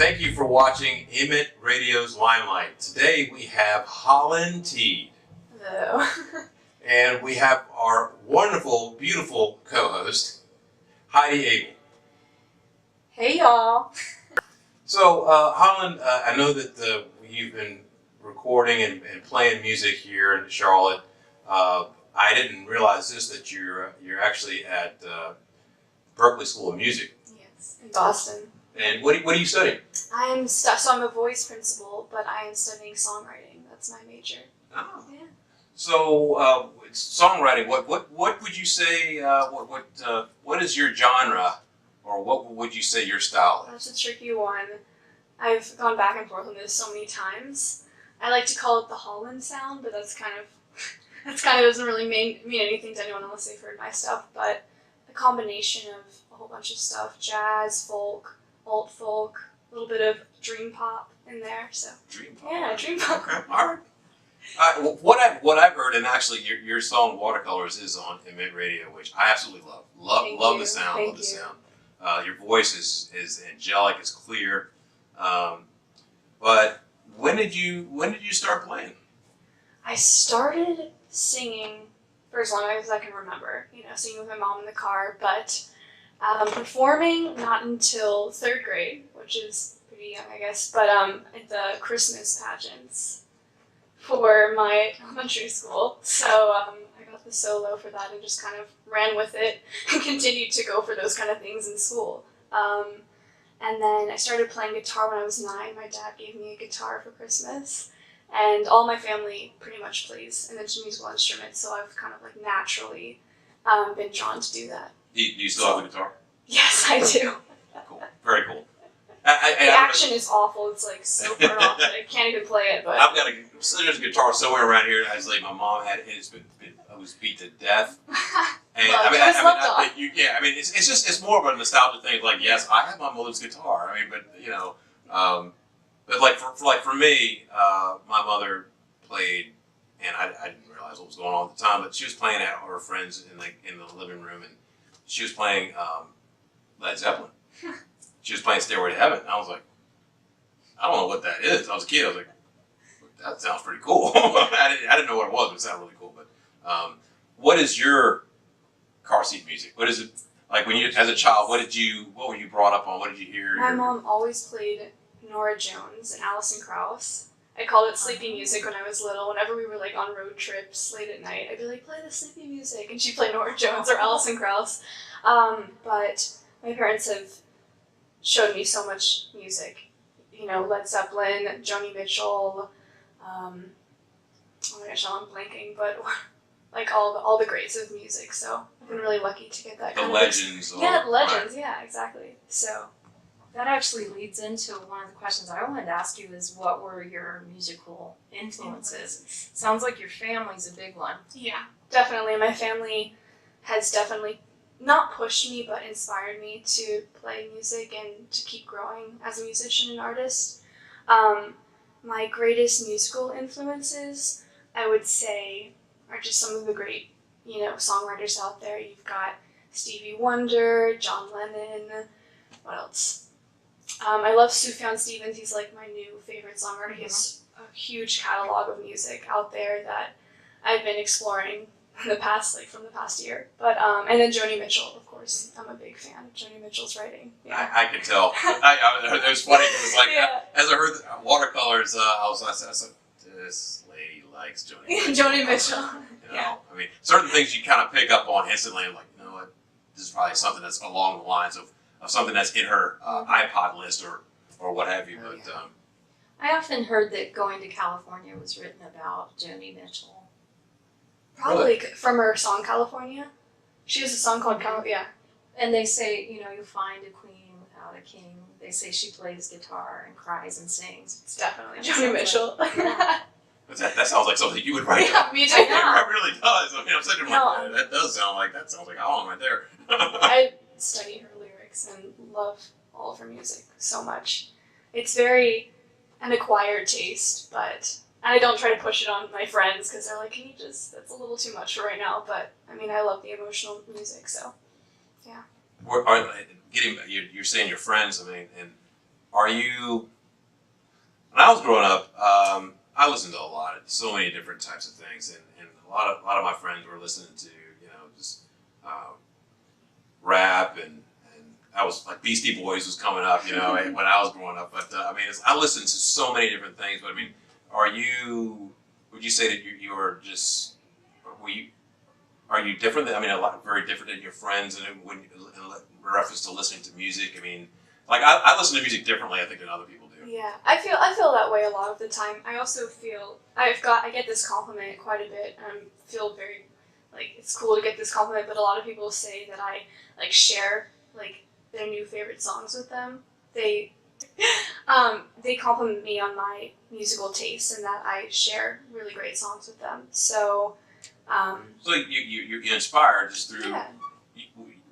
Thank you for watching Emit Radio's Limelight. Today we have Holland Teed. Hello. And we have our wonderful, beautiful co-host, Heidi Abel. Hey y'all. So Holland, I know that you've been recording and playing music here in Charlotte. I didn't realize this, that you're actually at Berklee School of Music. Yes, in Boston. And what are you studying? So I'm a voice principal, but I am studying songwriting. That's my major. Oh. Yeah. So songwriting. What would you say? What is your genre, or what would you say your style is? That's a tricky one. I've gone back and forth on this so many times. I like to call it the Holland sound, but that's kind of doesn't really mean anything to anyone unless they've heard my stuff. But a combination of a whole bunch of stuff: jazz, folk, alt folk, a little bit of dream pop in there. So Dream pop. yeah, dream pop. Okay, all right. What I've heard, and actually your song "Watercolors" is on Emit Radio, which I absolutely love. Love the sound. Thank love the you. sound. Your voice is angelic. It's clear. But when did you start playing? I started singing for as long as I can remember. Singing with my mom in the car, but performing not until 3rd grade, which is pretty young, I guess. But at the Christmas pageants for my elementary school. So I got the solo for that and just kind of ran with it and continued to go for those kind of things in school. And then I started playing guitar when I was 9. My dad gave me a guitar for Christmas. And all my family pretty much plays an musical instrument, so I've kind of like naturally been drawn to do that. Do you still have a guitar? Yes, I do. Cool. Very cool. The action is awful. It's like so far off that I can't even play it. But I've got there's a guitar somewhere around here. Actually, my mom had it. I was beat to death. And it's more of a nostalgia thing. Like, yes, I have my mother's guitar. But for me, my mother played, and I didn't realize what was going on at the time. But she was playing at her friends in the living room, and she was playing Led Zeppelin. She was playing Stairway to Heaven, and I was like, I don't know what that is. I was a kid. I was like, that sounds pretty cool. I didn't know what it was, but it sounded really cool. But what is your car seat music? What is it like when you, as a child? What were you brought up on? What did you hear? My mom always played Nora Jones and Alison Krauss. I called it sleepy music when I was little. Whenever we were like on road trips late at night, I'd be like, play the sleepy music, and she'd play Nora Jones or Alison Krauss. But my parents have showed me so much music. Led Zeppelin, Joni Mitchell. Oh my gosh, now I'm blanking, but like all the greats of music. So I've been really lucky to get that. The kind legends. Of the legends. Yeah, exactly. So. That actually leads into one of the questions I wanted to ask you is what were your musical influences? Sounds like your family's a big one. Yeah, definitely. My family has definitely not pushed me but inspired me to play music and to keep growing as a musician and artist. My greatest musical influences, I would say, are just some of the great, songwriters out there. You've got Stevie Wonder, John Lennon, what else? I love Sufjan Stevens. He's like my new favorite songwriter. He has a huge catalog of music out there that I've been exploring from the past year. But and then Joni Mitchell, of course. I'm a big fan of Joni Mitchell's writing. Yeah. I could tell. It was funny because as I heard Watercolors, I said, this lady likes Joni Mitchell. Joni Mitchell. Yeah. Certain things you kind of pick up on instantly. I'm like, you know what? This is probably something that's along the lines of something that's in her iPod list or what have you. Oh, but yeah. I often heard that Going to California was written about Joni Mitchell. Probably from her song California. She has a song called California. Yeah. And they say, you find a queen without a king. They say she plays guitar and cries and sings. It's definitely Joni Mitchell. That sounds like something you would write. Yeah, me too. It really does. I'm sitting there like, that sounds like Holland right there. I study her lyrics and love all of her music so much. It's very an acquired taste, and I don't try to push it on my friends because they're like, that's a little too much for right now. But I love the emotional music, so yeah. You're saying your friends, and are you? When I was growing up, I listened to so many different types of things, and a lot of my friends were listening to just rap and I was like Beastie Boys was coming up, when I was growing up. But I mean, I listened to so many different things. But I mean, would you say that you are just, are you different than, very different than your friends, and when in reference to listening to music? I mean, like I listen to music differently, I think, than other people do. Yeah, I feel that way a lot of the time. I also feel I get this compliment quite a bit, and I feel very like it's cool to get this compliment. But a lot of people say that I like share like their new favorite songs with them. They compliment me on my musical taste and that I share really great songs with them. So. So you're inspired just through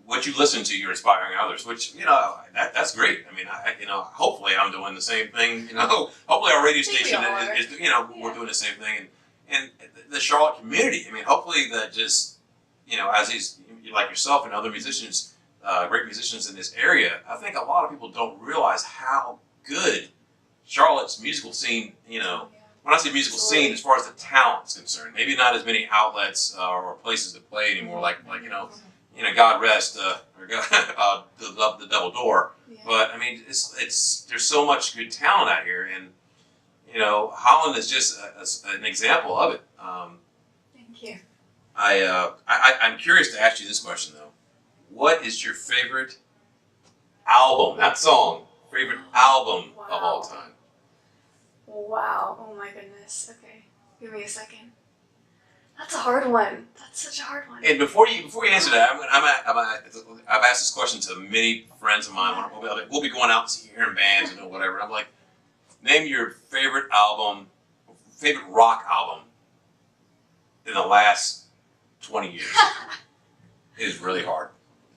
what you listen to. You're inspiring others, which that's great. I mean, hopefully I'm doing the same thing. Hopefully our radio station is we're doing the same thing, and the Charlotte community. I mean, hopefully that just as these like yourself and other musicians, great musicians in this area. I think a lot of people don't realize how good Charlotte's musical scene. When I say musical scene, as far as the talent is concerned, maybe not as many outlets or places to play anymore. Like God rest or the Double Door. Yeah. But I mean, it's there's so much good talent out here, and Holland is just an example of it. Thank you. I'm curious to ask you this question though. What is your favorite album? Not song. Favorite album of all time? Wow. Oh my goodness. Okay. Give me a second. That's a hard one. That's such a hard one. And before you answer that, I've asked this question to many friends of mine. We'll be going out and hearing bands and whatever. And I'm like, name your favorite album, favorite rock album in the last 20 years. It is really hard.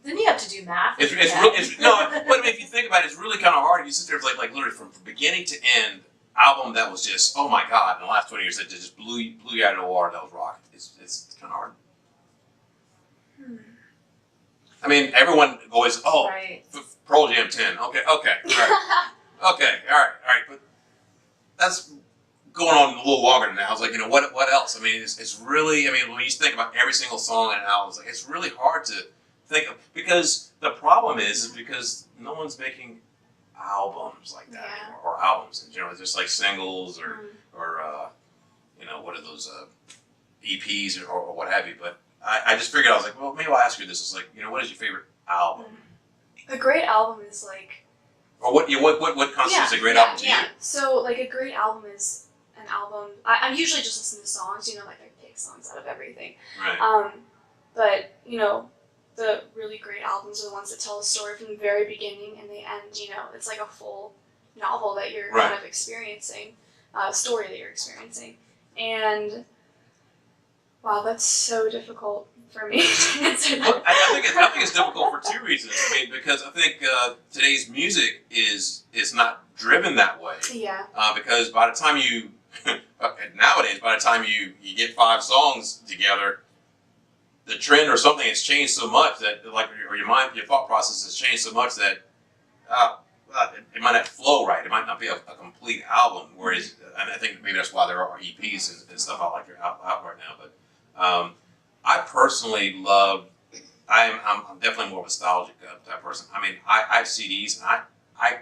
Then you have to do math. But if you think about it, it's really kind of hard. You sit there like literally from beginning to end. Album that was just, oh my God, in the last 20 years that just blew you out of the water. That was rock. It's kind of hard. I mean, everyone always, right. Pearl Jam 10. Okay, all right. Okay, all right. But that's going on a little longer than that. I was like, what else? I mean, it's really, when you think about every single song in an album, it's really hard to think of, because the problem is because no one's making albums like that anymore, or albums in general. It's just like singles or what are those EPs or what have you. But I just figured, I was like, well, maybe I'll ask you this. It's like, what is your favorite album? A great album is like, or what constitutes a great album to you? So like a great album is an album. I usually just listen to songs. Like I pick songs out of everything. Right. But the really great albums are the ones that tell a story from the very beginning and the end. It's like a full novel that you're kind of experiencing, story that you're experiencing. And wow, that's so difficult for me to answer that. Well, I think it's difficult for two reasons. Because I think today's music is not driven that way. Yeah. Because by the time nowadays, by the time you get 5 songs together, the trend or something has changed so much that, or your thought process has changed so much that it might not flow right. It might not be a complete album. Whereas, and I think maybe that's why there are EPs and stuff out right now. But I personally love. I'm definitely more of a nostalgic type person. I have CDs and I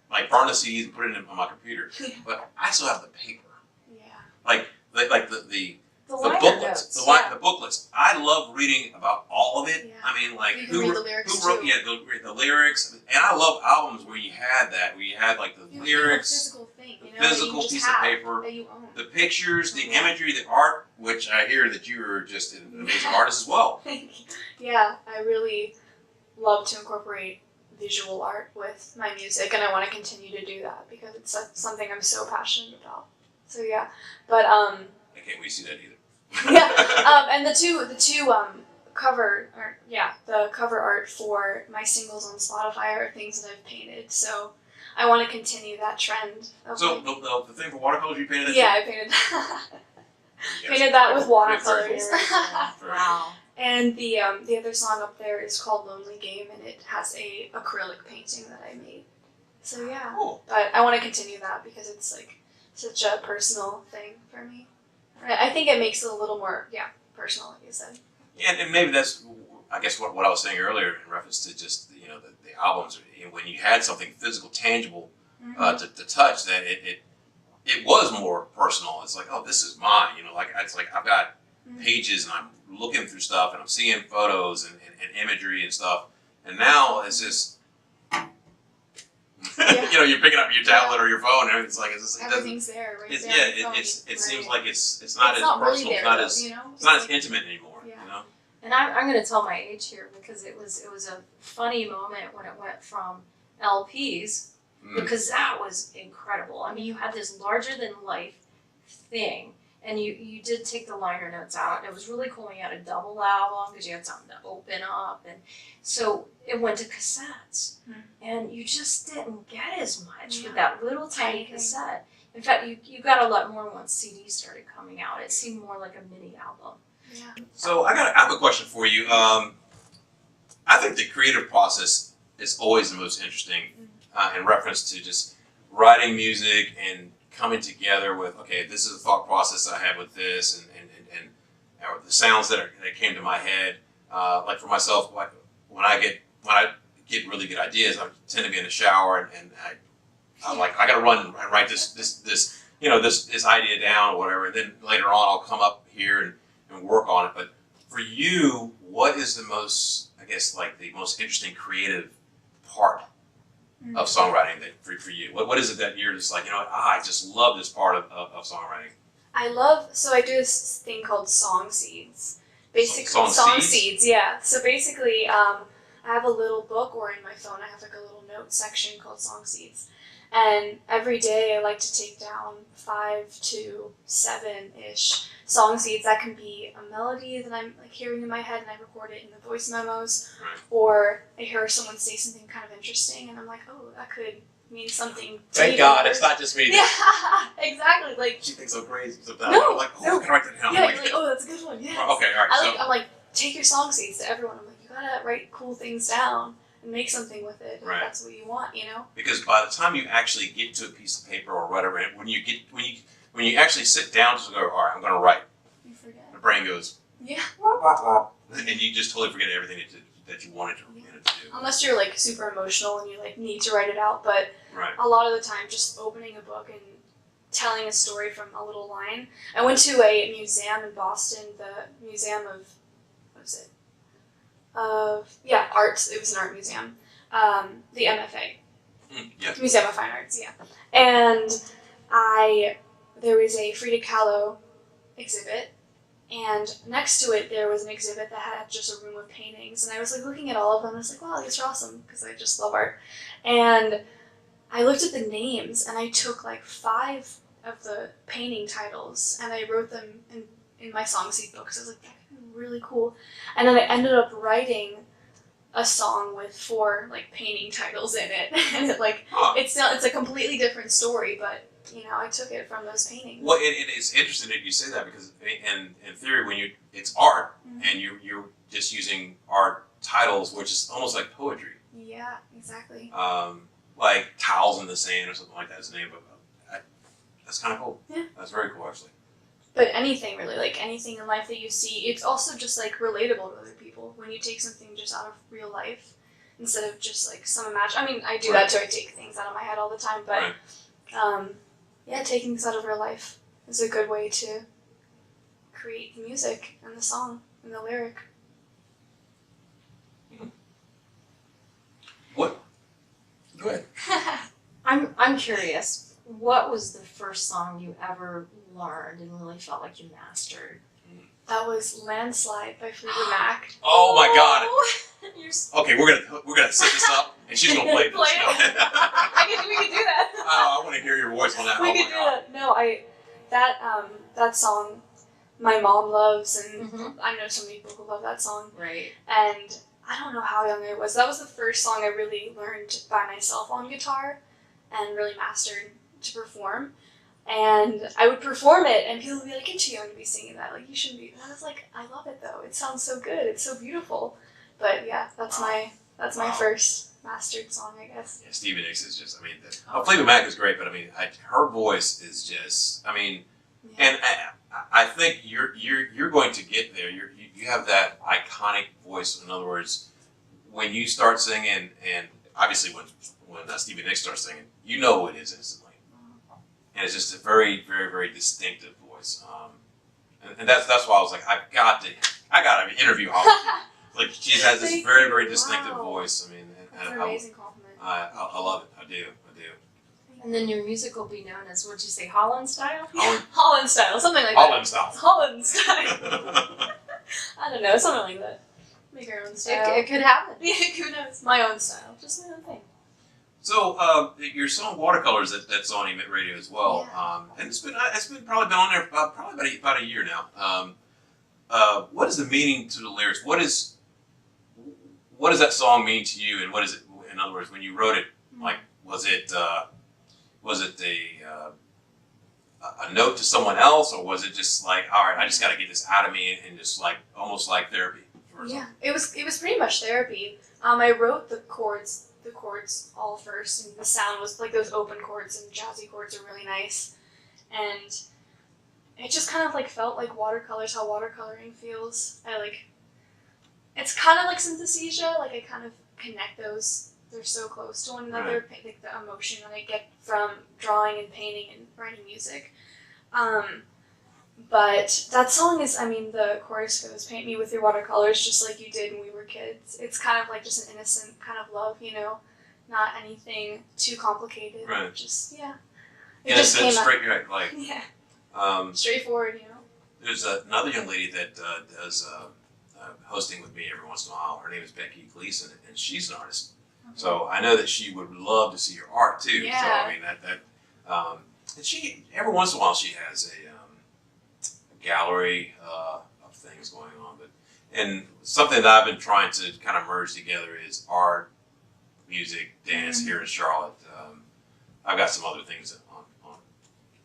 like burn the CDs and put it on my computer. But I still have the paper. Yeah. Like the liner booklets, notes, the booklets. I love reading about all of it. Yeah. You can read the lyrics who wrote? too. Yeah, the lyrics. And I love albums where you had like the lyrics, physical thing, physical piece of paper, that you own. the pictures, the imagery, the art. Which I hear that you are just an amazing artist as well. Yeah, I really love to incorporate visual art with my music, and I want to continue to do that because it's something I'm so passionate about. So yeah, but I can't wait to see that either. and the two cover art for my singles on Spotify are things that I've painted. So I want to continue that trend. So the thing for watercolors, you painted that? Yeah, I painted that. Painted that with watercolors. Wow. And the other song up there is called Lonely Game, and it has a acrylic painting that I made. So yeah, Cool. but I want to continue that because it's like such a personal thing for me. I think it makes it a little more, personal, like you said. Yeah, and maybe that's, I guess, what I was saying earlier in reference to just the albums. When you had something physical, tangible to touch, that it was more personal. It's like, oh, this is mine. Like it's like I've got pages and I'm looking through stuff and I'm seeing photos and imagery and stuff. And now it's just, you're picking up your tablet or your phone and it's like Everything's there, right there. It seems like it's not as not personal. really there, It's not as intimate anymore. And I'm going to tell my age here because it was a funny moment when it went from LPs, because that was incredible. I mean, you had this larger than life thing, and you did take the liner notes out, and it was really cool when you had a double album because you had something to open up, and so it went to cassettes, and you just didn't get as much with that little tiny cassette. In fact, you got a lot more once CDs started coming out. It seemed more like a mini album. Yeah. So I have a question for you. I think the creative process is always the most interesting in reference to just writing music and coming together with, okay, this is a thought process I had with this, and or the sounds that came to my head. Like for myself, like when I get really good ideas, I tend to be in the shower and I'm like, I gotta run and write this idea down or whatever, and then later on I'll come up here and work on it. But for you, what is the most, I guess, like the most interesting creative part of songwriting that for you? What is it that you're just like, I just love this part of songwriting? I do this thing called song seeds. Basically, Song seeds, yeah. So basically, I have a little book, or in my phone I have like a little note section called song seeds. And every day I like to take down 5 to 7-ish song seeds. That can be a melody that I'm like hearing in my head and I record it in the voice memos, or I hear someone say something kind of interesting and I'm like, oh, that could mean something. Thank God, it's not just me. Yeah, exactly. Like she thinks I'm crazy sometimes. No, I'm like, oh, I can write that down. Yeah, you're like, oh, that's a good one. Yes. Okay, all right. I'm like, take your song seeds to everyone. I'm like, you gotta write cool things down and make something with it. Right. If that's what you want, Because by the time you actually get to a piece of paper or whatever, and when you actually sit down to go, all right, I'm going to write. You forget. The brain goes, yeah, and you just totally forget everything that you wanted to do. Unless you're like super emotional and you like need to write it out, but Right. a lot of the time, just opening a book and telling a story from a little line. I went to a museum in Boston, the Museum of Arts. It was an art museum. The MFA. Yeah. Museum of Fine Arts, yeah. And there was a Frida Kahlo exhibit, and next to it there was an exhibit that had just a room of paintings, and I was like looking at all of them, and I was like, wow, these are awesome, because I just love art. And I looked at the names, and I took like 5 of the painting titles, and I wrote them in my song seed book, because I was like, that could be really cool. And then I ended up writing a song with 4 like painting titles in it, and it's a completely different story, but I took it from those paintings. Well, it's interesting that you say that because in theory, when it's art and you're just using art titles, which is almost like poetry. Yeah, exactly. Like Towels in the Sand or something like that is the name of it. That's kind of cool. Yeah. That's very cool, actually. But anything really, like anything in life that you see, it's also just like relatable to other people. When you take something just out of real life instead of just like some imagine. I mean, I do that too. I take things out of my head all the time, but taking things out of real life is a good way to create the music and the song and the lyric. What? Go ahead. I'm curious. What was the first song you ever learned and really felt like you mastered? That was Landslide by Fleetwood Mac. Oh my God. Okay, we're gonna set this up, and she's gonna play this. We can do that. I want to hear your voice on that. We can do that. No, that song, my mom loves, and I know so many people who love that song. Right. And I don't know how young I was. That was the first song I really learned by myself on guitar, and really mastered to perform. And I would perform it, and people would be like, "You're too young to be singing that. Like, you shouldn't be." And I was like, "I love it though. It sounds so good. It's so beautiful." But yeah, that's my mastered song, I guess. Yeah, Stevie Nicks is just, I mean, Fleetwood Mac is great, but I mean, her voice is just, I mean, Yeah. and I think you're going to get there. You have that iconic voice. In other words, when you start singing, and obviously when Stevie Nicks starts singing, you know who it is instantly, and it's just a very, very, very distinctive voice. And that's why I was like, I got to interview Holland. Like she has this very, very distinctive voice. I mean, That's an amazing compliment. I love it. I do. And then your music will be known as, what'd you say, Holland style? Holland style, something like Holland that. style. Holland style. I don't know, something like that. Make our own style. It could happen. Yeah, who knows? My own style, just my own thing. So your song "Watercolors" that's on Emit Radio as well, and it's been probably been on there for about a year now. What is the meaning to the lyrics? What does that song mean to you, and what is it? In other words, when you wrote it, like was it a note to someone else, or was it just like, all right, I just got to get this out of me, and just like almost like therapy? Yeah, it was pretty much therapy. I wrote the chords all first, and the sound was like those open chords and jazzy chords are really nice, and it just kind of like felt like watercolors, how watercoloring feels. It's kind of like synesthesia, like I kind of connect those. They're so close to one another, like the emotion that I get from drawing and painting and writing music. But that song is, I mean, the chorus goes, paint me with your watercolors just like you did when we were kids. It's kind of like just an innocent kind of love, you know, not anything too complicated. Right. Just, yeah. It's straight, like, yeah. Straightforward, you know. There's another young lady that does hosting with me every once in a while. Her name is Becky Gleason, and she's an artist. So I know that she would love to see your art too. Yeah. So I mean and she every once in a while she has a gallery of things going on. And something that I've been trying to kind of merge together is art, music, dance here in Charlotte. I've got some other things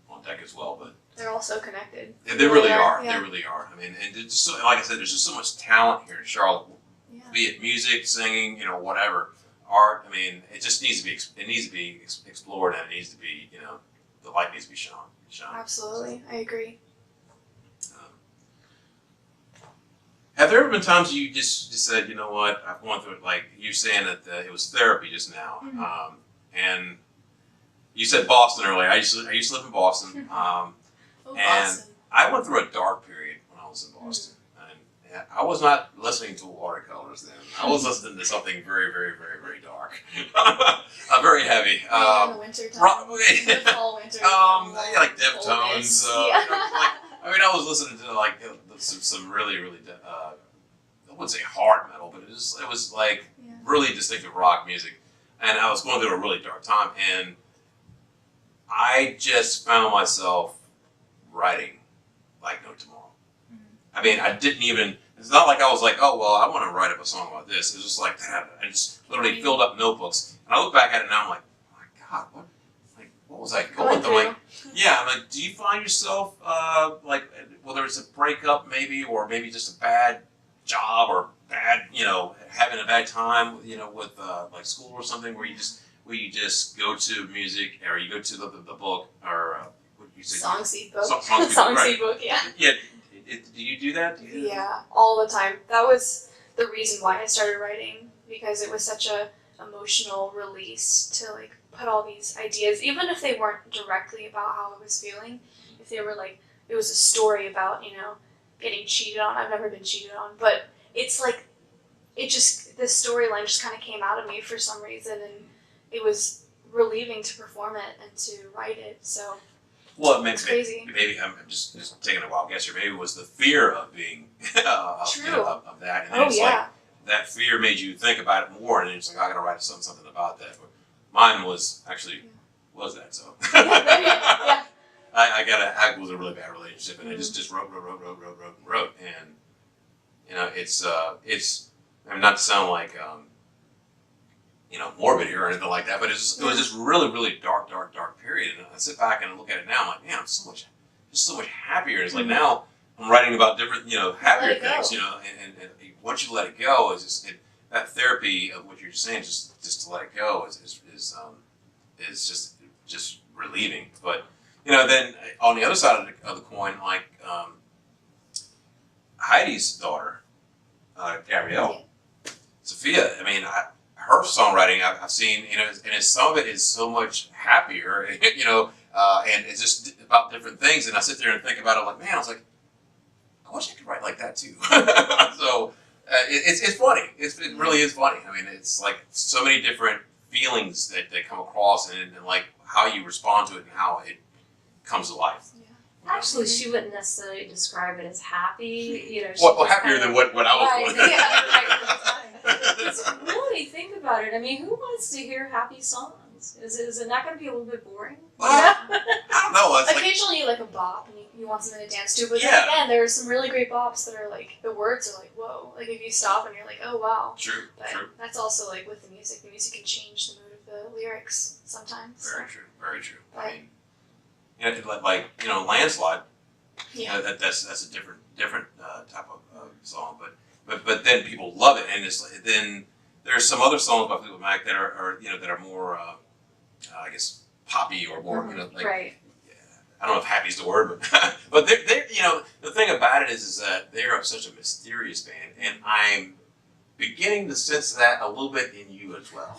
on deck as well, but they're all so connected. they really are. Yeah. They really are. I mean, and it's so, like I said, there's just so much talent here in Charlotte. Yeah. Be it music, singing, you know, whatever, art. I mean, it just needs to be explored, and it needs to be, you know, the light needs to be shone. Absolutely, I agree. Have there ever been times you just said, you know what, I've gone through it, like you saying that it was therapy just now, and you said Boston earlier. I used to live in Boston, Oh, and Boston. I went through a dark period when I was in Boston. And I was not listening to watercolors then. I was listening to something very, very, very, very dark, very heavy. In the winter time. The fall, winter. Yeah, like Deftones. Yeah. You know, like, I mean, I was listening to like some really, really, I wouldn't say hard metal, but it was like really distinctive rock music, and I was going through a really dark time, and I just found myself writing like no tomorrow. I mean, I didn't even. It's not like I was like, oh well, I want to write up a song about this. It was just like that. I just literally filled up notebooks, and I look back at it now. I'm like, oh my God, what was I going through? Like, yeah, I'm like, do you find yourself like whether it's a breakup maybe, or maybe just a bad job, or bad, you know, having a bad time, you know, with like school or something, where you just go to music, or you go to the book, or what you say? Songseed book. Songseed book, yeah. Yeah. Do you do that? Yeah, all the time. That was the reason why I started writing, because it was such a emotional release to like put all these ideas, even if they weren't directly about how I was feeling. If they were like, it was a story about, you know, getting cheated on. I've never been cheated on, but it's like, the storyline just kind of came out of me for some reason, and it was relieving to perform it and to write it. So. Well, It's crazy. Maybe I'm just taking a wild guess here. Maybe it was the fear of being True. You know, of that, and Oh, it's yeah. like that fear made you think about it more, and it's like I got to write something about that. But mine was actually was that so. Yeah. I was in a really bad relationship, and I just wrote, and you know it's I mean, not to sound like you know, morbid here or anything like that, but it was just really, really dark period. And I sit back and look at it now, I'm like, man, I'm so much happier. It's like now I'm writing about different, you know, happier things, you know, and once you let it go, it's just, that therapy of what you're saying, just to let it go is just relieving. But then on the other side of the coin, like Heidi's daughter, Gabrielle, Sophia. I mean, her songwriting I've seen, and some of it is so much happier, and it's just about different things. And I sit there and think about it, like, man, I was like, I wish I could write like that too. So it's funny. It really is funny. I mean, it's like so many different feelings that come across, and like how you respond to it and how it comes to life. Actually, she wouldn't necessarily describe it as happy. Well, happier than what I was going. Because really, think about it. I mean, who wants to hear happy songs? Is it not going to be a little bit boring? I don't know. It's occasionally, you like a bop and you want something to dance to, but then again, there are some really great bops that are like the words are like whoa. Like if you stop and you're like, oh wow. True. But that's also like with the music can change the mood of the lyrics sometimes. Very true. Very true. But, I mean, like Landslide. Yeah. That's a different type of song, but then people love it, and then there's some other songs by Fleetwood Mac that are more I guess poppy or more like right. I don't know if happy's the word, but they're the thing about it is that they're such a mysterious band, and I'm beginning to sense that a little bit in you as well.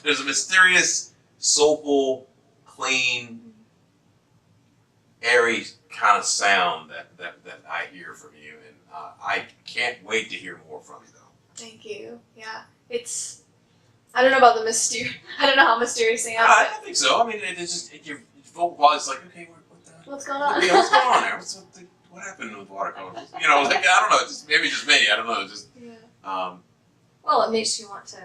There's a mysterious, soulful, clean, airy kind of sound that I hear from you, and I can't wait to hear more from you though. Thank you. Yeah, I don't know about the I don't know how mysterious I am. I don't think so. I mean, it's just your vocal quality is like, okay, what's going on? Yeah, what's going on there? What happened with watercolors? Like I don't know. Maybe just me. I don't know. Well, it makes you want to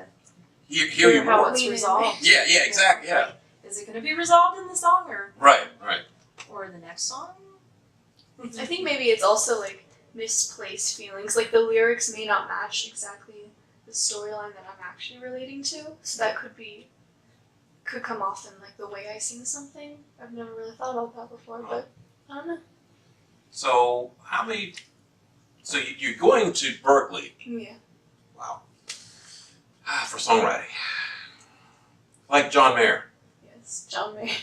hear you how more. it's resolved. Yeah, exactly. Yeah. Like, is it going to be resolved in the song or right? Or the next song? I think maybe it's also like misplaced feelings. Like the lyrics may not match exactly the storyline that I'm actually relating to, so that could come off in like the way I sing something. I've never really thought about that before, but I don't know. So So you're going to Berkeley? Yeah. Wow. For songwriting, like John Mayer. Yes, John Mayer.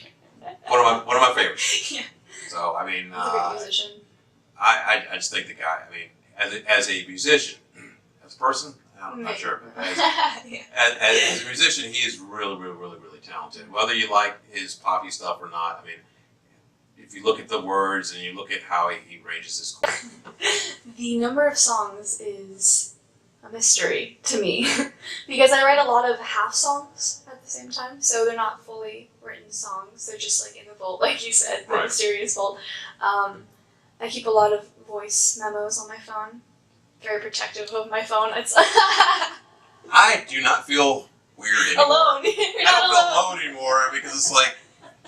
One of my favorites. Yeah. So I mean, He's a great musician. I just think the guy. I mean, as a musician, as a person, I'm not sure, but as a musician, he is really talented. Whether you like his poppy stuff or not, I mean, if you look at the words and you look at how he arranges his chords. The number of songs is a mystery to me because I write a lot of half songs at the same time, so they're not fully written songs. They're just like in the vault, like you said, the mysterious vault. I keep a lot of voice memos on my phone. Very protective of my phone. It's I do not feel weird anymore. Alone. I don't feel alone anymore because it's like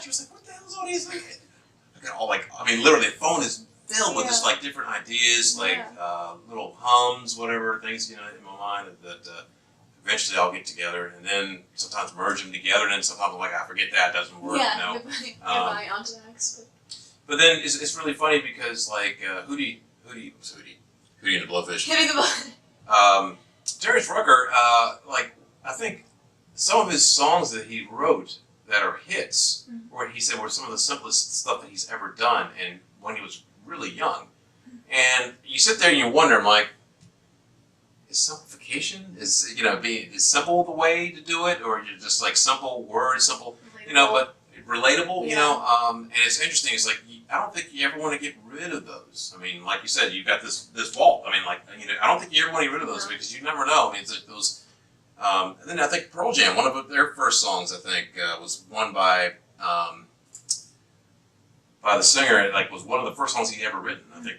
she was like, "What the hell is all these?" Like, I got all like, I mean, literally, the phone is filled with just like different ideas, like little hums, whatever things in my mind that eventually I'll get together, and then sometimes merge them together, and then sometimes I'm like, I forget that doesn't work. Yeah, goodbye, on to the next. But then it's really funny because like Hootie and the Blowfish. Hootie the Blowfish. Darius Rucker, like I think some of his songs that he wrote that are hits, or he said were some of the simplest stuff that he's ever done, and when he was really young. And you sit there and you wonder, I'm like, is simplification is is simple the way to do it, or you're just like simple words, simple but relatable, and it's interesting. It's like I don't think you ever want to get rid of those. I mean, like you said, you've got this vault. I mean, like I don't think you ever want to get rid of those because you never know. I mean, it's like those. And then I think Pearl Jam, one of their first songs, I think, was won by the singer. Like, was one of the first songs he'd ever written. I think.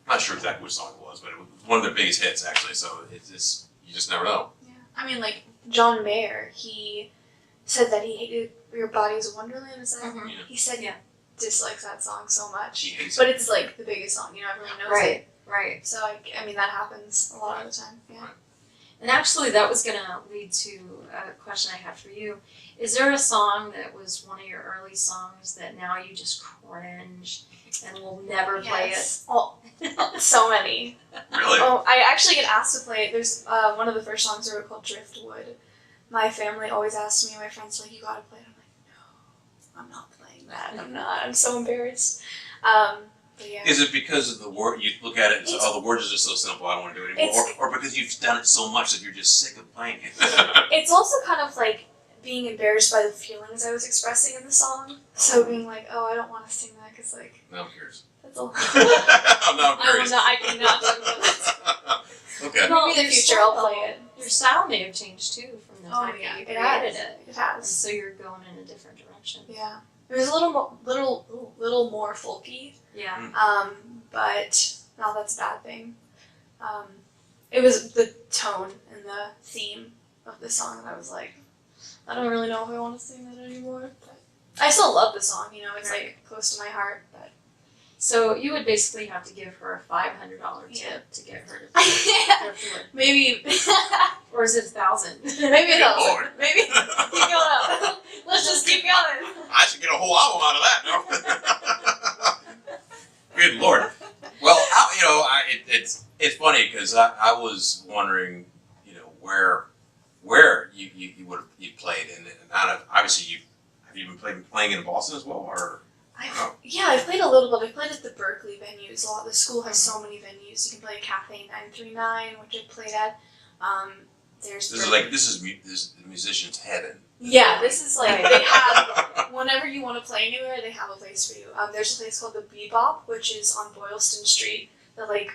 I'm not sure exactly which song it was, but it was one of their biggest hits, actually. So it's you just never know. Yeah, I mean, like John Mayer, he said that he hated "Your Body's a Wonderland." Is that? Yeah. He said he dislikes that song so much, He hates but it. it's like the biggest song. Everyone knows it. Right. So I mean, that happens a lot of the time. Yeah. Right. And actually, that was going to lead to a question I had for you. Is there a song that was one of your early songs that now you just cringe and will never play it? Oh, So many. Really? Oh, I actually get asked to play it. There's one of the first songs I wrote called Driftwood. My family always asks me, my friends are like, you gotta play it. I'm like, no, I'm not playing that. I'm not. I'm so embarrassed. But yeah. Is it because of the word, you look at it and say, oh, the words are just so simple, I don't want to do it anymore? Or because you've done it so much that you're just sick of playing it? It's also kind of like being embarrassed by the feelings I was expressing in the song. So being like, oh, I don't want to sing that because, like, No, I'm curious. that's all. I'm curious. I cannot talk about that. Okay. Well, Maybe in the your future I'll style- play it. Your style may have changed too from the time that you it created has. it. It And has. so you're going in a different direction. Yeah. It was a little more folky. Yeah. But no, that's a bad thing. It was the tone and the theme of the song that I was like, I don't really know if I want to sing that anymore. But I still love the song, you know, it's like close to my heart. But So you would basically have to give her a $500 tip Yeah. to get her to play yeah, Driftwood. maybe Or is it 1,000? maybe Good that. Lord. Maybe keep going up. Let's just keep going. I should get a whole album out of that. No. Good Lord. Well, it's funny because I was wondering, where you would have played, and out of obviously have you been playing in Boston as well, or I've played a little bit. I played at the Berkeley venues a lot. The school has so many venues. You can play Cafe 939, which I played at. There's this is the musician's heaven. yeah, this is like they have whenever you want to play anywhere, they have a place for you. There's a place called the Bebop, which is on Boylston Street that like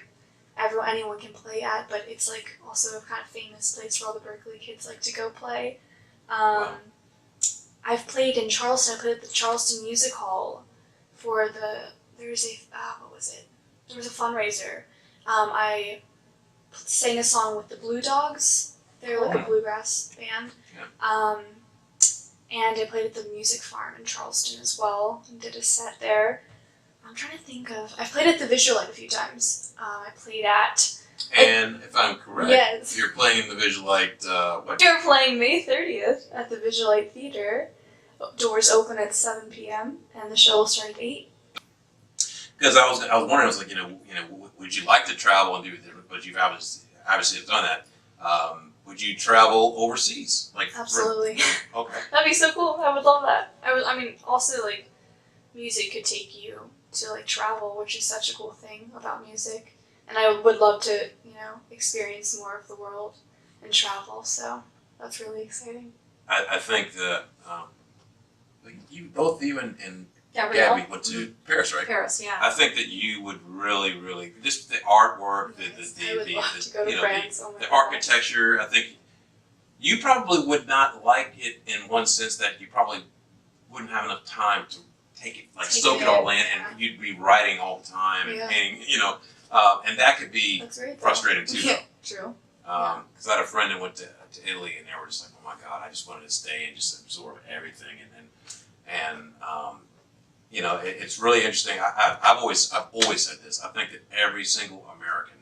anyone can play at, but it's like also a kind of famous place where all the Berkeley kids like to go play. Wow. I've played in Charleston. I played at the Charleston Music Hall for there was a fundraiser. I sang a song with the Blue Dogs. They're like a bluegrass band. Yeah. And I played at the Music Farm in Charleston as well and did a set there. I'm trying to think of. I've played at the Visual Light a few times. I played at. And if I'm correct, Yes. you're playing in the Visual Light. What? They're playing May 30th at the Visual Light Theater. Doors open at 7 p.m. and the show will start at 8. Because I was wondering, I was like, would you like to travel and do it? But you've obviously have done that. Would you travel overseas? Like Absolutely. Okay. That'd be so cool. I would love that. I mean, also like, music could take you to like travel, which is such a cool thing about music. And I would love to, experience more of the world and travel. So that's really exciting. I think that both you and Gabrielle? Gabby went to Paris, right? Paris, yeah. I think that you would really, really just the artwork, I would love to go to France. Oh my the God. architecture. I think you probably would not like it in one sense that you probably wouldn't have enough time to take it, like Take soak it it all in, in, yeah. and you'd be writing all the time and Yeah. painting, and that could be That's great. though. frustrating too. Yeah, true. Because I had a friend that went to Italy, and they were just like, "Oh my God, I just wanted to stay and just absorb everything." It's really interesting. I've always said this. I think that every single American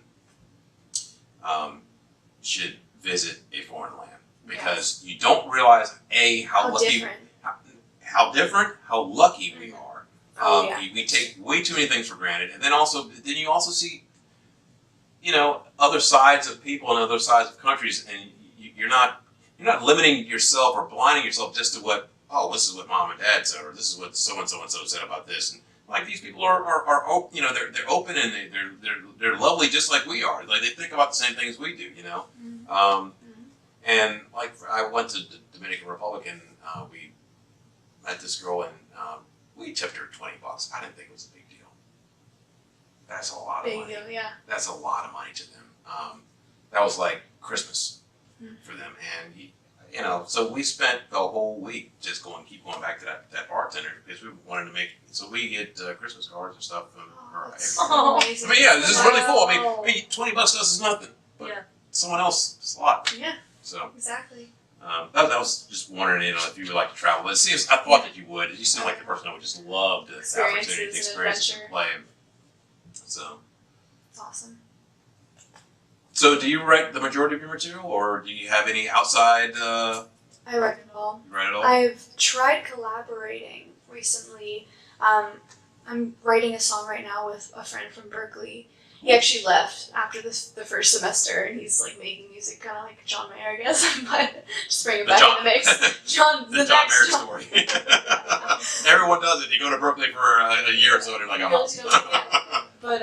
should visit a foreign land because you don't realize how lucky, different. how lucky we are. Oh, yeah. We take way too many things for granted, and then you also see, other sides of people and other sides of countries, and you're not limiting yourself or blinding yourself just to what, oh, this is what mom and dad said, or this is what so and so said about this, and like these people are they're open and they're lovely just like we are. Like they think about the same things we do, Mm-hmm. And like I went to the Dominican Republic and we met this girl and we tipped her $20. I didn't think it was a big deal. That's a lot of Big money. deal, yeah. That's a lot of money to them. That was like Christmas for them, and so we spent the whole week just keep going back to that bartender because we wanted to so we get Christmas cards and stuff from her. That's Oh. amazing. I mean, yeah, this is really cool. I Wow. mean, $20 to us is nothing, but Yeah. someone else it's a lot. Yeah, So exactly. that was just wondering, if you would like to travel. I thought that you would. You seem like the person that would just love the opportunity to Experiences and experience and adventure. play. So. It's awesome. So, do you write the majority of your material, or do you have any outside? I write it all. You write it all. I've tried collaborating recently. I'm writing a song right now with a friend from Berkeley, He actually left after the first semester, and he's like making music, kind of like John Mayer, I guess. But just bring him back in the mix. John, the John Mayer story. Everyone does it. You go to Berkeley for a year or so, and you're like, yeah. But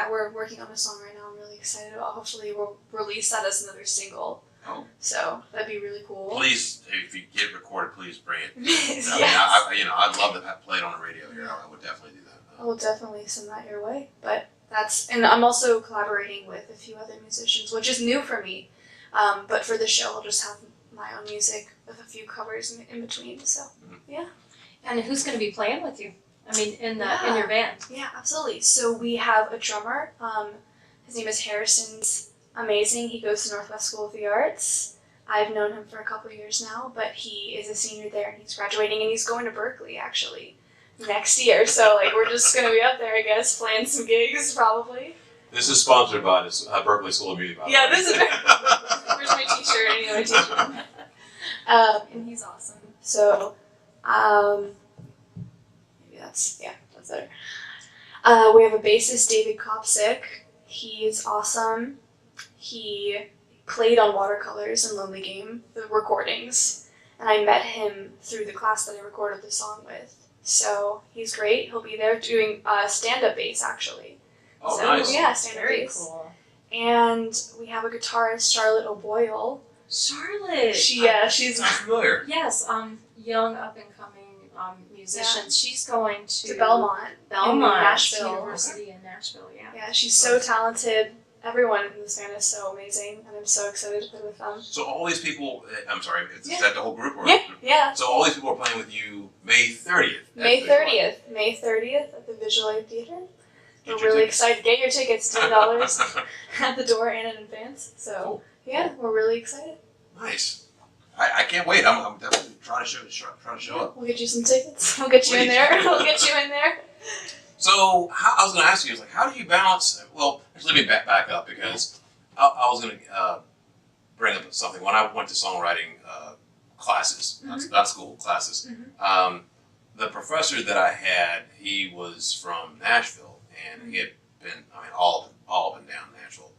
we're working on a song right now. I'm really excited about. Hopefully, we'll release that as another single. Oh. So that'd be really cool. Please, if you get recorded, please bring it. Yes. I mean, I'd love to play it on the radio here. I would definitely do that. I will definitely send that your way. But and I'm also collaborating with a few other musicians, which is new for me. But for the show, I'll just have my own music with a few covers in between. So, yeah. And who's going to be playing with you? I mean, in your band. Yeah, absolutely. So we have a drummer. His name is Harrison's amazing. He goes to Northwest School of the Arts. I've known him for a couple of years now, but he is a senior there and he's graduating and he's going to Berkeley actually next year. So like we're just gonna be up there, I guess, playing some gigs probably. This is sponsored by Berkeley School of Music. Yeah, this is. Where's my T-shirt? I need my T-shirt. And he's awesome. So, maybe that's better. We have a bassist, David Kopsick. He's awesome. He played on Watercolors and Lonely Game, the recordings, and I met him through the class that I recorded the song with. So he's great. He'll be there doing stand-up bass, actually. Oh, so, nice. Yeah, stand-up Very bass. cool. And we have a guitarist, Charlotte O'Boyle. Charlotte. She's I'm familiar. Yes, young up and coming musician. She's going to Belmont, in Nashville. University in Nashville. Yeah. Yeah, she's so talented. Everyone in this band is so amazing, and I'm so excited to play with them. So all these people, I'm sorry, is that the whole group? Or? Yeah. So all these people are playing with you May 30th. May 30th at the Visual Art Theater. We're really excited. Get your tickets, $10 at the door and in advance. So yeah, we're really excited. Nice. I can't wait. I'm definitely trying to show up. We'll get you some tickets. We'll get you in there. We'll get you in there. So I was going to ask you, how do you balance? Well, actually, let me back up because I was going to bring up something. When I went to songwriting classes, not school classes, the professor that I had, he was from Nashville, and he had been, all up and down Nashville.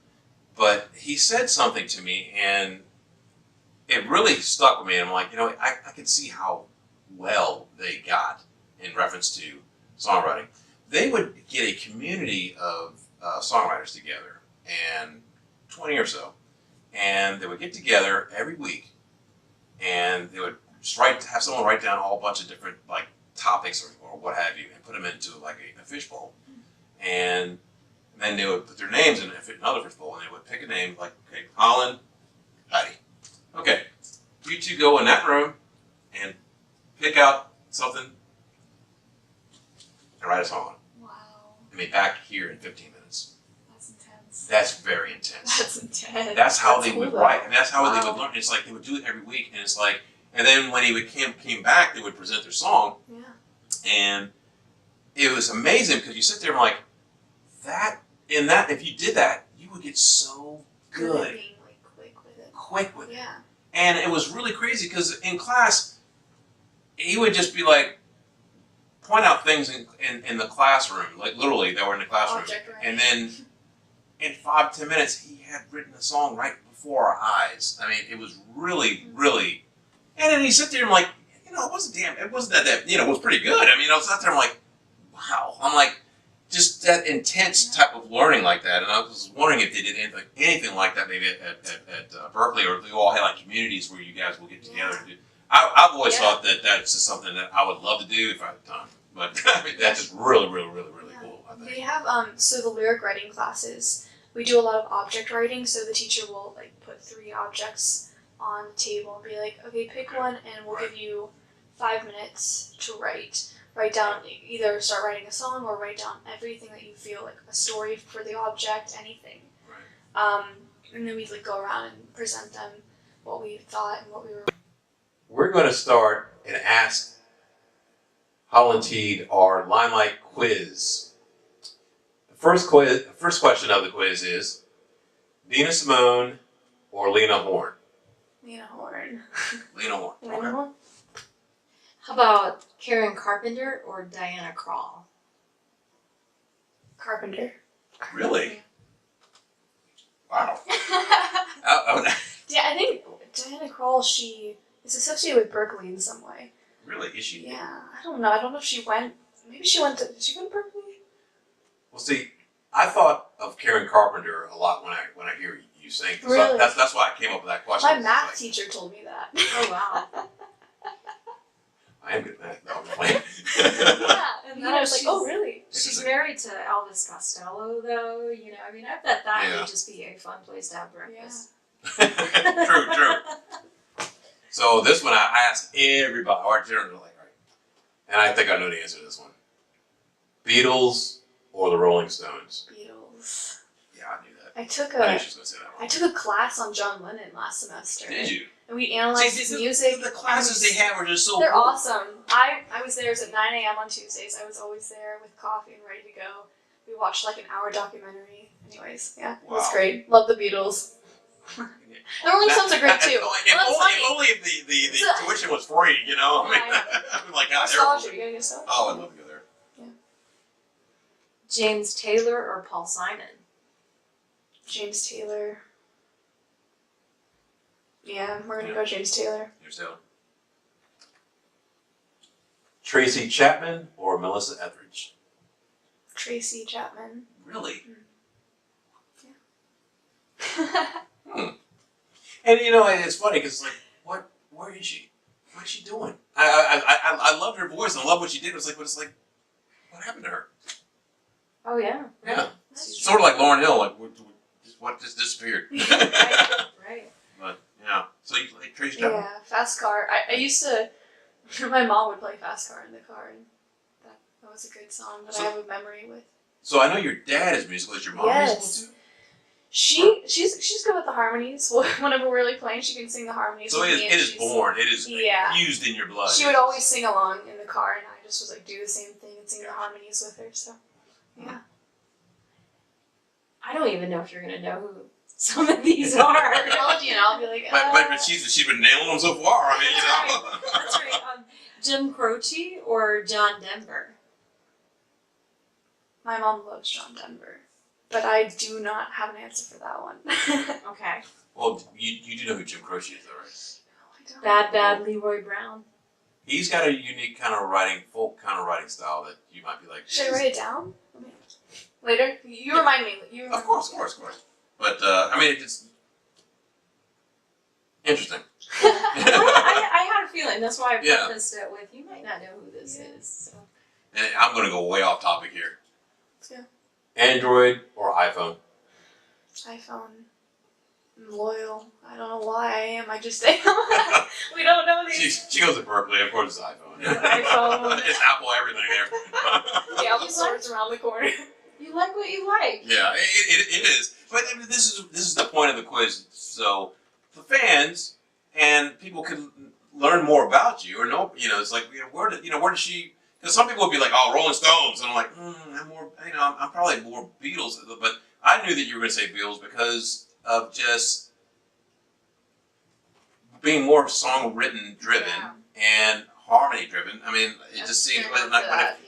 But he said something to me, and it really stuck with me. And I'm like, I could see how well they got in reference to songwriting. They would get a community of songwriters together, and 20 or so, and they would get together every week, and they would just have someone write down a whole bunch of different topics or what have you, and put them into a fishbowl, and then they would put their names in another fishbowl, and they would pick a name Holland, Heidi. Okay, you two go in that room and pick out something and write a song on it. Wow. Back here in 15 minutes. That's intense. That's very intense. That's intense. That's how they would write, and that's how they Wow. would learn. It's like they would do it every week, and it's like, and then when came back, they would present their song, and it was amazing because you sit there and like, if you did that, you would get so good. Being Quick with it. Yeah. And it was really crazy because in class, he would just be like, point out things in the classroom, like literally they were in the classroom. And then in 5-10 minutes, he had written a song right before our eyes. It was really, really, and then he sit there and like, it wasn't that, it was pretty good. I was out there, I'm like, wow. I'm like, just that intense type of learning like that. And I was wondering if they did anything like that maybe at Berkeley, or if you all had communities where you guys will get together and do. I've always thought that that's just something that I would love to do if I had time. But that's just really, really, really, really cool, I think. They have so the lyric writing classes, we do a lot of object writing, so the teacher will put 3 objects on the table and be like, okay, pick one and we'll give you 5 minutes to write down, either start writing a song or write down everything that you feel, a story for the object, anything. Right. And then we'd go around and present them what we thought and what we were. We're going to start and ask Holland Teed our Limelight quiz. The first question of the quiz is Nina Simone or Lena Horne? Lena Horne. Lena Horne. Lena Horne? How about Karen Carpenter or Diana Krall? Carpenter. Really? Wow. Yeah, I think Diana Krall, she is associated with Berkeley in some way. Really? Is she? Yeah, I don't know. I don't know if she went. Maybe she went to. Did she go to Berkeley? Well, see, I thought of Karen Carpenter a lot when I hear you sing. So Really? that's why I came up with that question. My It's math like, teacher told me that. Oh wow. I am good at math. No, I'm playing. Yeah, and then I was like, she's- oh, really? She's married to Elvis Costello, though. You know, I mean, I bet that Yeah. would just be a fun place to have breakfast. True. So this one, I asked everybody, or generally, like, all right, and I think I know the answer to this one: Beatles or the Rolling Stones? Beatles. Yeah, I knew that. I took I knew a she was going to say that I one. took a class on John Lennon last semester. Did you? And we analyzed his music. The classes they had were just so They're cool. awesome. I was there. It was at 9 a.m. on Tuesdays. I was always there with coffee and ready to go. We watched like an hour documentary. Anyways, yeah, it was Wow. great. Love the Beatles. The Rolling Stones are great too. If Well, that's only if the tuition was free, you know? I'm like, God, Nostalgia. You gotta get nostalgia. oh, I'd love to go there. James Taylor or Paul Simon? James Taylor. Yeah, we're gonna go James Taylor. Here's Taylor. Tracy Chapman or Melissa Etheridge? Tracy Chapman. Really? Yeah. And you know, it's funny because it's like, where is she? What is she doing? I loved her voice and I love what she did. It's like, but it's like, what happened to her? Oh yeah. Yeah. That's Sort of like Lauryn Hill, like what just disappeared. right. But yeah, so you like Tracy Chapman? Yeah, Fast Car. I used to. My mom would play Fast Car in the car, and that was a good song that I have a memory with. So I know your dad is musical. Is your mom Yes. musical too? She's good with the harmonies. Whenever we're really playing, she can sing the harmonies. So with it me, is, and it is she's- born. It is Yeah. fused in your blood. She would always sing along in the car, and I just was like do the same thing and sing the harmonies with her. So, yeah. I don't even know if you're gonna know who some of these are. I'll be like, But she's been nailing them so far. I mean, you know. That's right. Jim Croce or John Denver? my mom loves John Denver, but I do not have an answer for that one. Okay. Well, you do know who Jim Croce is, though, right? No, I don't. Bad Leroy Brown. He's got a unique kind of folk kind of writing style that you might be like. Should I write it down? Later? You remind me. Of course. But I mean, it's interesting. I had a feeling. That's why I Yeah. prefaced it with, you might not know who this is. So. And I'm going to go way off topic here. Let's go. Android or iPhone? iPhone. I'm loyal. I don't know why I am. I just am. We don't know these. She goes to Berkeley. Of course, it's iPhone. iPhone. It's Apple everything there. The Apple Store's around the corner. You like what you like. Yeah, it is. But this is the point of the quiz. So the fans and people can learn more about you or know. You know, it's like where did she? Because some people would be like, oh, Rolling Stones, and I'm like, I'm more. I'm probably more Beatles. But I knew that you were going to say Beatles because of just being more song written driven and harmony driven. I mean, it just seems like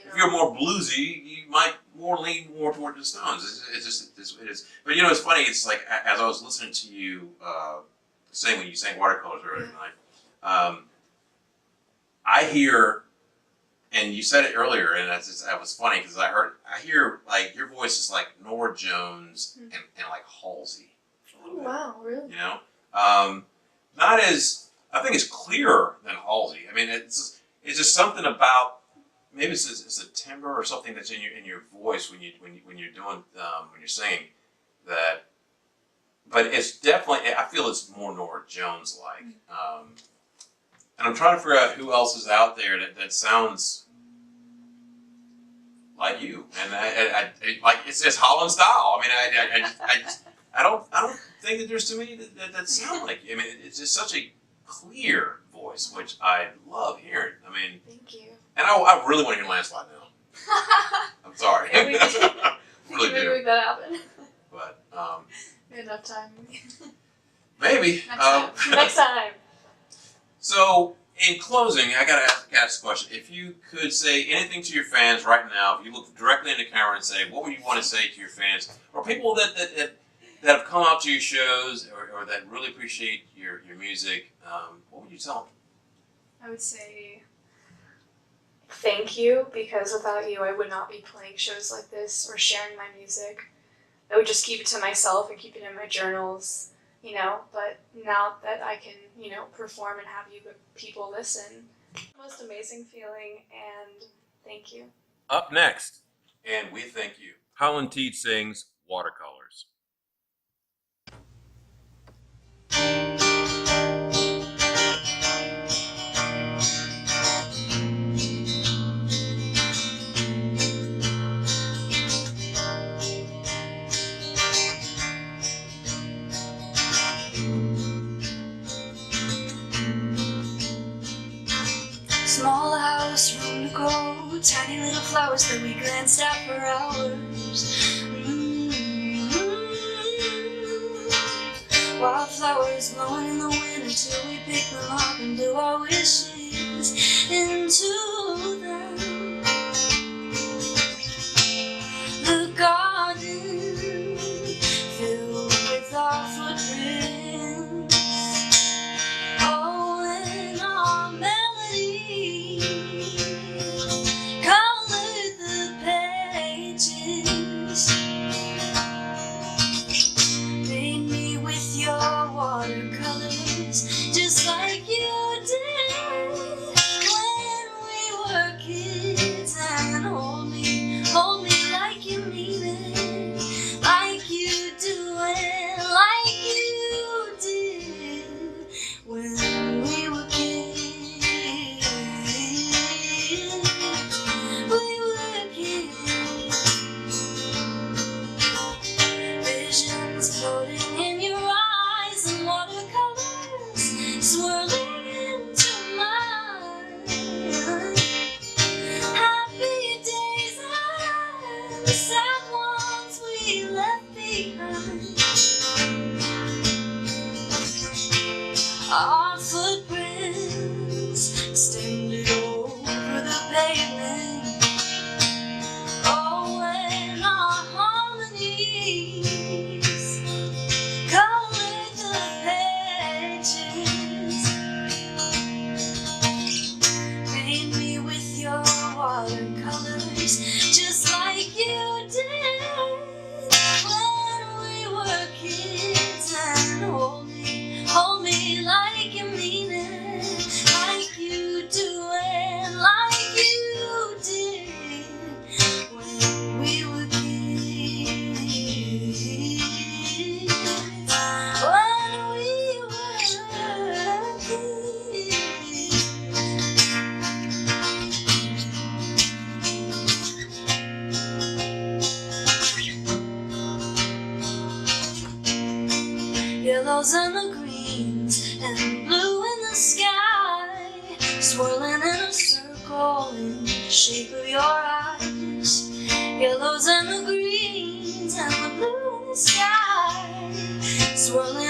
if you're more bluesy, you might lean more toward the Stones. It is. But it's funny. It's like as I was listening to you sing when you sang Watercolors earlier tonight, I hear, and you said it earlier, and that was funny because I hear like your voice is like Norah Jones and like Halsey. Oh, wow, really? You know, not as I think it's clearer than Halsey. I mean, it's just something about maybe it's a timbre or something that's in your voice when you're doing when you're singing that. But it's definitely I feel it's more Norah Jones like, and I'm trying to figure out who else is out there that sounds like you, and I like it's just Holland style. I mean, I don't think that there's too many that sound like you. I mean, it's just such a clear voice, which I love hearing. I mean, Thank you. and I really want to hear Landslide now. I'm sorry. Yeah, we can Really maybe do. make that happen. But Enough time. maybe. Next time. Next time. So In closing, I gotta ask a question. If you could say anything to your fans right now, if you look directly in the camera and say, what would you want to say to your fans, or people that have come out to your shows, or that really appreciate your music, what would you tell them? I would say thank you, because without you I would not be playing shows like this or sharing my music. I would just keep it to myself and keep it in my journals, you know, but now that I can, you know, perform and have you people listen, most amazing feeling, and thank you. Up next, And we thank you. Holland Teach sings Watercolors. Small house, room to grow, tiny little flowers that we glanced at for hours. Wildflowers blowing in the wind until we pick them up and blew our wishes into them. The garden filled with our footprints. Oh, and our melody colored the pages. Paint me with your watercolors, just like you did when we were kids. And hold me like you mean it, like you do it, like you did when we were kids. We were kids. Visions floating in your eyes and watercolors swirling into mine. Happy days and the sad ones we left behind. Our footprints extended over the pavement. Oh, and our harmonies colored the pages. Paint me with your watercolors, just like you did when we were kids. And hold me like you mean it, like you do it, like you did when we were kids. When we were kids. Yellows and the greens and blue in the sky, swirling in a circle in the shape of your eyes. Yellows and the greens and the blue in the sky, swirling